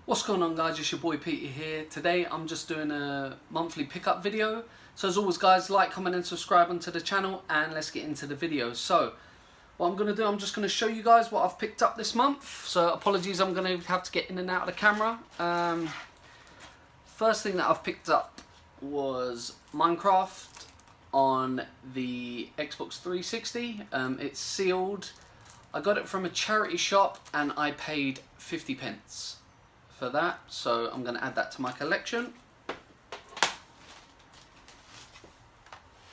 What's going on, guys? It's your boy Peter here. Today I'm just doing a monthly pickup video. So as always, guys, like, comment and subscribe onto the channel, and let's get into the video. So what I'm going to do, I'm just going to show you guys what I've picked up this month. So apologies, I'm going to have to get in and out of the camera. First thing that I've picked up was Minecraft on the Xbox 360. It's sealed. I got it from a charity shop and I paid 50p for that, so I'm going to add that to my collection.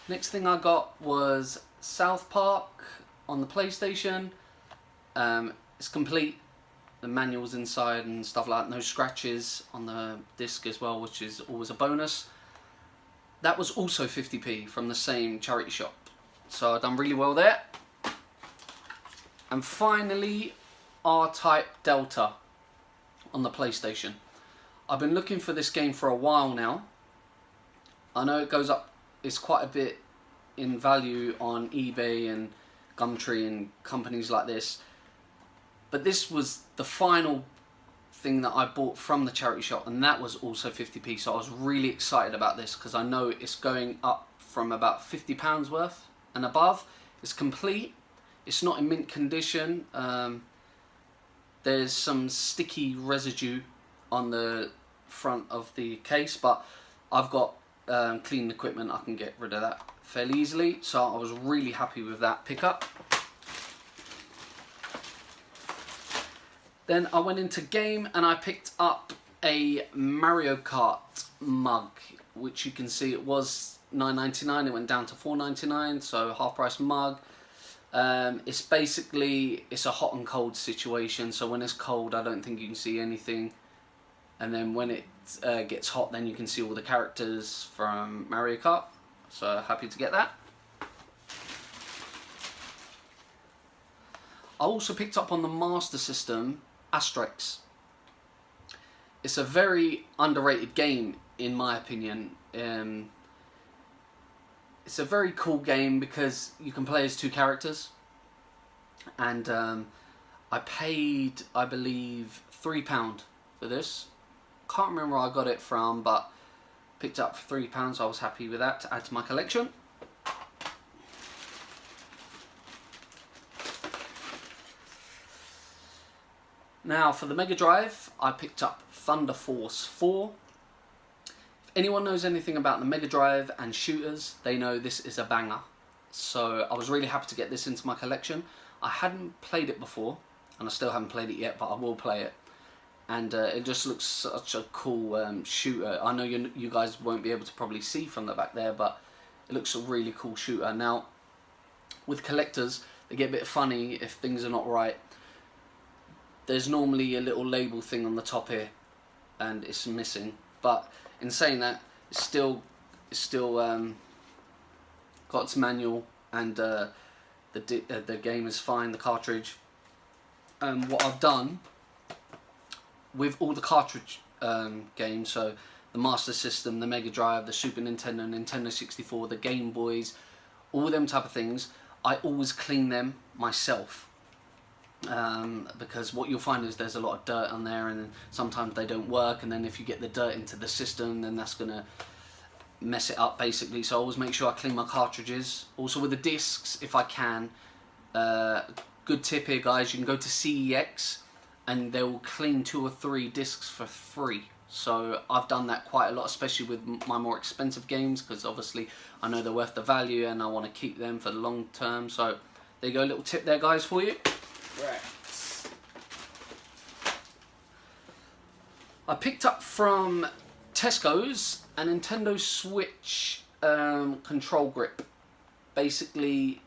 Next thing I got was South Park on the PlayStation. It's complete, the manual's inside and stuff like that, no scratches on the disc as well, which is always a bonus. That was also 50p from the same charity shop, so I've done really well there. And finally, R-Type Delta on the PlayStation. I've been looking for this game for a while now. I know it goes up, it's quite a bit in value on eBay and Gumtree and companies like this, but this was the final thing that I bought from the charity shop, and that was also 50p, so I was really excited about this because I know it's going up from about £50 worth and above. It's complete, it's not in mint condition. There's some sticky residue on the front of the case, but I've got clean equipment, I can get rid of that fairly easily, so I was really happy with that pickup. Then I went into game and I picked up a Mario Kart mug, which you can see it was $9.99, it went down to $4.99, so half price mug. It's basically, it's a hot and cold situation, so when it's cold I don't think you can see anything, and then when it gets hot then you can see all the characters from Mario Kart, so happy to get that. I also picked up on the Master System Asterix. It's a very underrated game in my opinion. It's a very cool game because you can play as two characters, and I paid, I believe, £3 for this. Can't remember where I got it from, but picked it up for £3, so I was happy with that to add to my collection. Now for the Mega Drive, I picked up Thunder Force 4. If anyone knows anything about the Mega Drive and shooters, they know this is a banger. So I was really happy to get this into my collection. I hadn't played it before, and I still haven't played it yet, but I will play it. And it just looks such a cool shooter. I know you guys won't be able to probably see from the back there, but it looks a really cool shooter. Now, with collectors, they get a bit funny if things are not right. There's normally a little label thing on the top here, and it's missing. But in saying that, it's still got its manual, and the game is fine, the cartridge. And what I've done with all the cartridge games, so the Master System, the Mega Drive, the Super Nintendo, Nintendo 64, the Game Boys, all them type of things, I always clean them myself. Because what you'll find is there's a lot of dirt on there, and sometimes they don't work, and then if you get the dirt into the system, then that's going to mess it up basically. So I always make sure I clean my cartridges. Also with the discs, if I can. Good tip here, guys, you can go to CEX and they will clean 2 or 3 discs for free. So I've done that quite a lot, especially with my more expensive games, because obviously I know they're worth the value and I want to keep them for the long term. So there you go, a little tip there, guys, for you. Right. I picked up from Tesco's a Nintendo Switch control grip. Basically,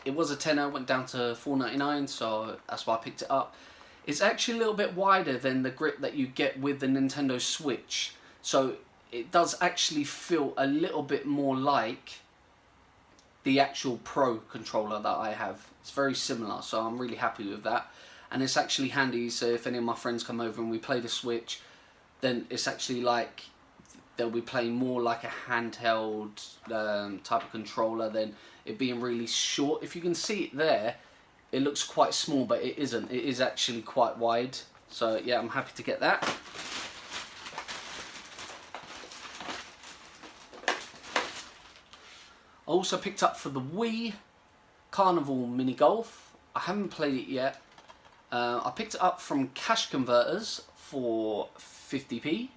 it was a tenner, went down to $4.99, so that's why I picked it up. It's actually a little bit wider than the grip that you get with the Nintendo Switch, so it does actually feel a little bit more like the actual Pro controller that I have. It's very similar, so I'm really happy with that. And it's actually handy, so if any of my friends come over and we play the Switch, then it's actually like they'll be playing more like a handheld type of controller than it being really short. If you can see it there, it looks quite small, but it isn't. It is actually quite wide. So yeah, I'm happy to get that. I also picked up for the Wii Carnival Mini Golf. I haven't played it yet. I picked it up from Cash Converters for 50p. I don't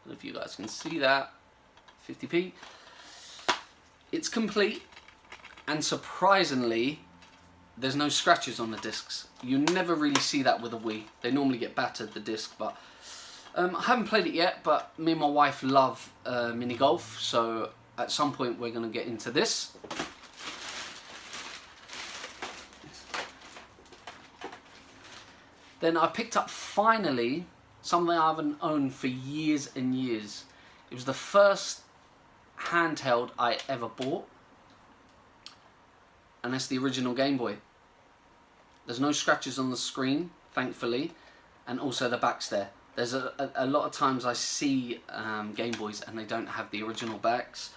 know if you guys can see that. 50p. It's complete, and surprisingly, there's no scratches on the discs. You never really see that with a Wii. They normally get battered, the disc, but I haven't played it yet, but me and my wife love mini golf, so at some point we're going to get into this. Then I picked up, finally, something I haven't owned for years and years. It was the first handheld I ever bought, and that's the original Game Boy. There's no scratches on the screen, thankfully, and also the back's there. There's a lot of times I see Game Boys and they don't have the original backs,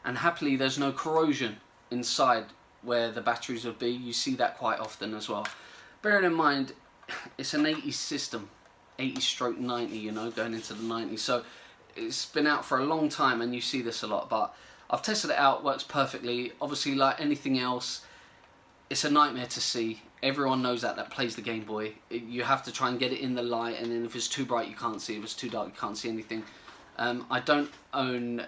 and happily there's no corrosion inside where the batteries would be. You see that quite often as well. Bearing in mind, it's an 80s system, 80/90, you know, going into the 90s, so it's been out for a long time and you see this a lot, but I've tested it out, works perfectly. Obviously, like anything else, it's a nightmare to see. Everyone knows that plays the Game Boy. You have to try and get it in the light, and then if it's too bright you can't see, if it's too dark you can't see anything. I don't own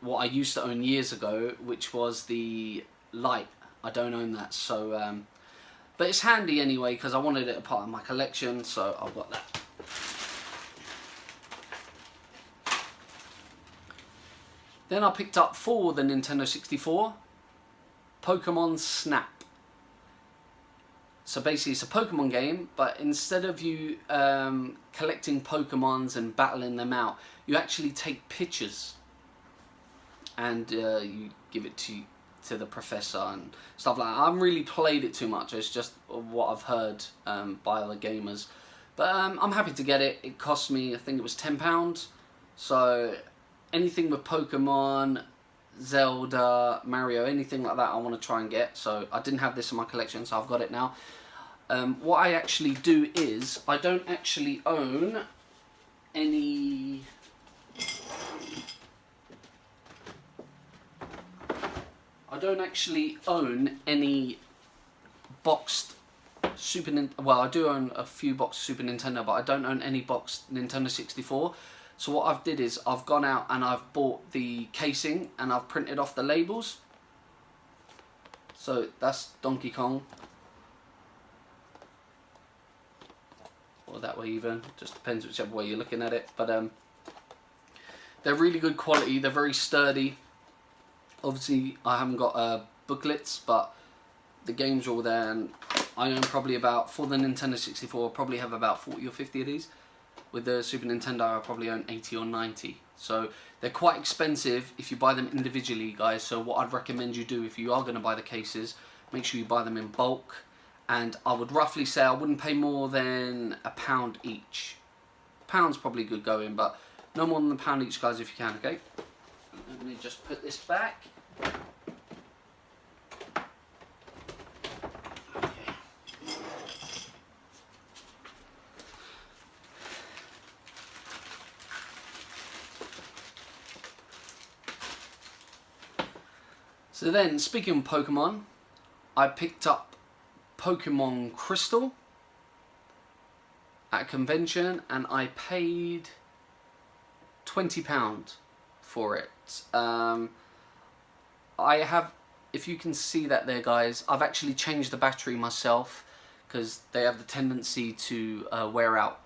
what I used to own years ago, which was the light. I don't own that, so but it's handy anyway because I wanted it a part of my collection, so I've got that. Then I picked up for the Nintendo 64, Pokemon Snap. So basically it's a Pokemon game, but instead of you collecting Pokemons and battling them out, you actually take pictures and you give it to the professor and stuff like that. I haven't really played it too much, it's just what I've heard by other gamers. But I'm happy to get it. It cost me, I think it was £10, so anything with Pokemon, Zelda, Mario, anything like that I want to try and get. So I didn't have this in my collection, so I've got it now. What I actually do is, I don't actually own any... boxed Super Nintendo. Well, I do own a few boxed Super Nintendo, but I don't own any boxed Nintendo 64. So what I've did is I've gone out and I've bought the casing and I've printed off the labels. So that's Donkey Kong. Or that way even, just depends whichever way you're looking at it. But they're really good quality, they're very sturdy. Obviously I haven't got booklets, but the games are all there, and I own probably about, for the Nintendo 64, I probably have about 40 or 50 of these. With the Super Nintendo I probably own 80 or 90. So they're quite expensive if you buy them individually, guys. So what I'd recommend you do if you are going to buy the cases, make sure you buy them in bulk. And I would roughly say I wouldn't pay more than £1 each. £1's probably good going, but no more than £1 each, guys, if you can, okay? Let me just put this back. So then, speaking of Pokemon, I picked up Pokemon Crystal at a convention and I paid £20 for it. I have, if you can see that there, guys, I've actually changed the battery myself because they have the tendency to wear out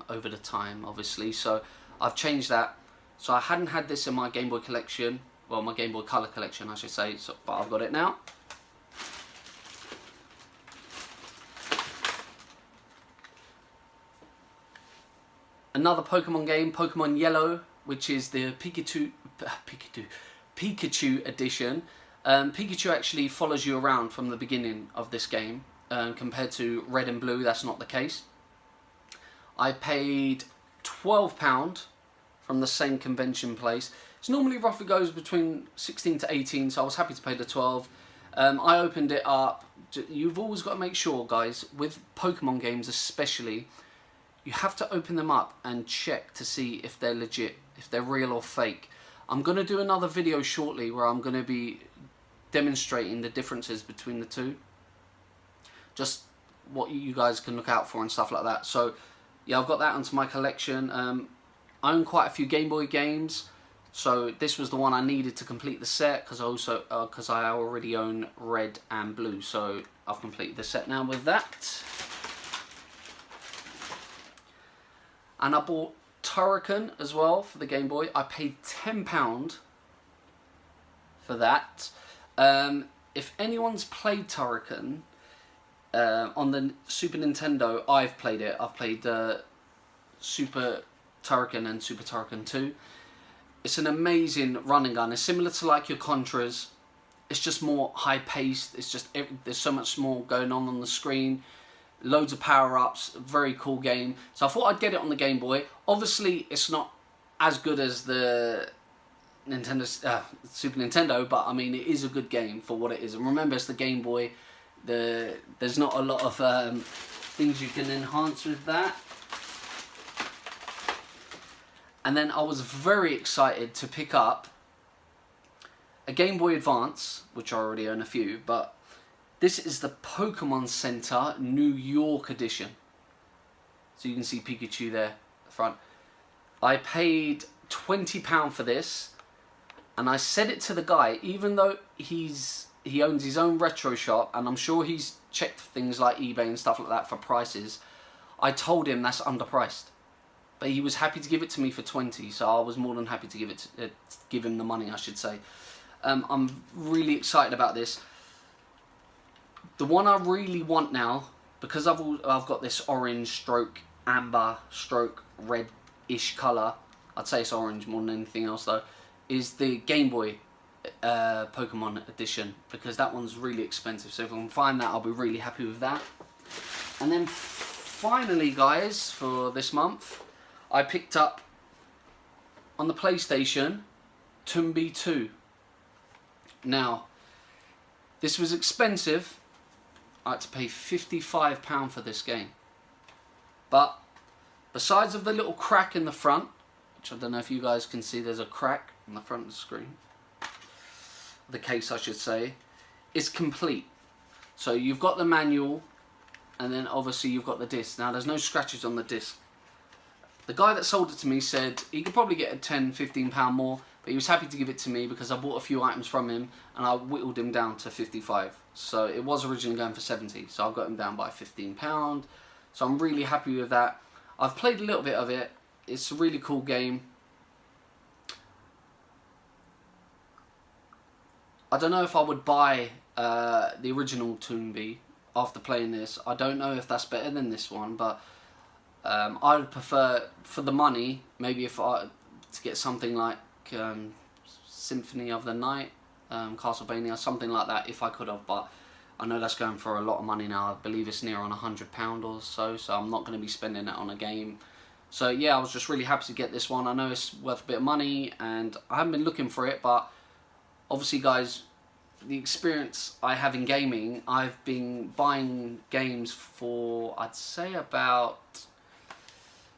over the time, obviously. So I've changed that. So I hadn't had this in my Game Boy collection. Well, my Game Boy Color collection, I should say, so, but I've got it now. Another Pokemon game, Pokemon Yellow, which is the Pikachu edition. Pikachu actually follows you around from the beginning of this game, compared to Red and Blue, that's not the case. I paid £12 from the same convention place. It normally roughly goes between 16 to 18, so I was happy to pay the 12. I opened it up. You've always got to make sure, guys, with Pokemon games especially, you have to open them up and check to see if they're legit, if they're real or fake. I'm going to do another video shortly where I'm going to be demonstrating the differences between the two. Just what you guys can look out for and stuff like that. So yeah, I've got that onto my collection. I own quite a few Game Boy games, so this was the one I needed to complete the set, because I already own red and blue, so I've completed the set now with that. And I bought Turrican as well for the Game Boy. I paid £10 for that. If anyone's played Turrican on the Super Nintendo, I've played it. I've played Super Turrican and Super Turrican 2. It's an amazing running gun. It's similar to like your Contras. It's just more high paced. It's just there's so much more going on the screen. Loads of power-ups. Very cool game. So I thought I'd get it on the Game Boy. Obviously it's not as good as the Super Nintendo, but I mean it is a good game for what it is. And remember, it's the Game Boy. There's not a lot of things you can enhance with that. And then I was very excited to pick up a Game Boy Advance, which I already own a few, but this is the Pokemon Center New York edition. So you can see Pikachu there at the front. I paid £20 for this, and I said it to the guy, even though he owns his own retro shop, and I'm sure he's checked things like eBay and stuff like that for prices. I told him that's underpriced. But he was happy to give it to me for 20, so I was more than happy to give him the money, I should say. I'm really excited about this. The one I really want now, because I've got this orange stroke amber stroke red-ish colour, I'd say it's orange more than anything else though, is the Game Boy Pokemon edition, because that one's really expensive. So if I can find that, I'll be really happy with that. And then finally, guys, for this month, I picked up on the PlayStation Toonbi 2. Now, this was expensive. I had to pay £55 for this game. But besides of the little crack in the front, which I don't know if you guys can see, there's a crack in the front of the screen. The case, I should say, is complete. So you've got the manual, and then obviously you've got the disc. Now there's no scratches on the disc. The guy that sold it to me said he could probably get a £10–15 more, but he was happy to give it to me because I bought a few items from him and I whittled him down to 55. So it was originally going for 70, so I got him down by £15. So I'm really happy with that. I've played a little bit of it. It's a really cool game. I don't know if I would buy the original Toonbi after playing this. I don't know if that's better than this one, but I would prefer, for the money, maybe to get something like Symphony of the Night, Castlevania, something like that, if I could have. But I know that's going for a lot of money now. I believe it's near on £100 or so, so I'm not going to be spending it on a game. So yeah, I was just really happy to get this one. I know it's worth a bit of money, and I haven't been looking for it, but obviously, guys, the experience I have in gaming, I've been buying games for, I'd say, about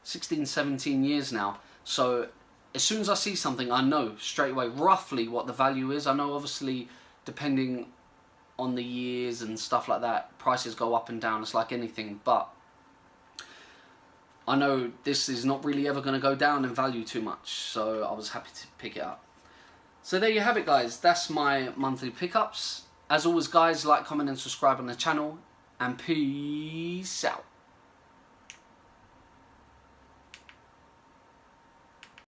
16–17 years now. So as soon as I see something, I know straight away roughly what the value is. I know, obviously, depending on the years and stuff like that, prices go up and down. It's like anything, but I know this is not really ever going to go down in value too much, so I was happy to pick it up. So there you have it, guys. That's my monthly pickups. As always, guys, like, comment and subscribe on the channel, and peace out.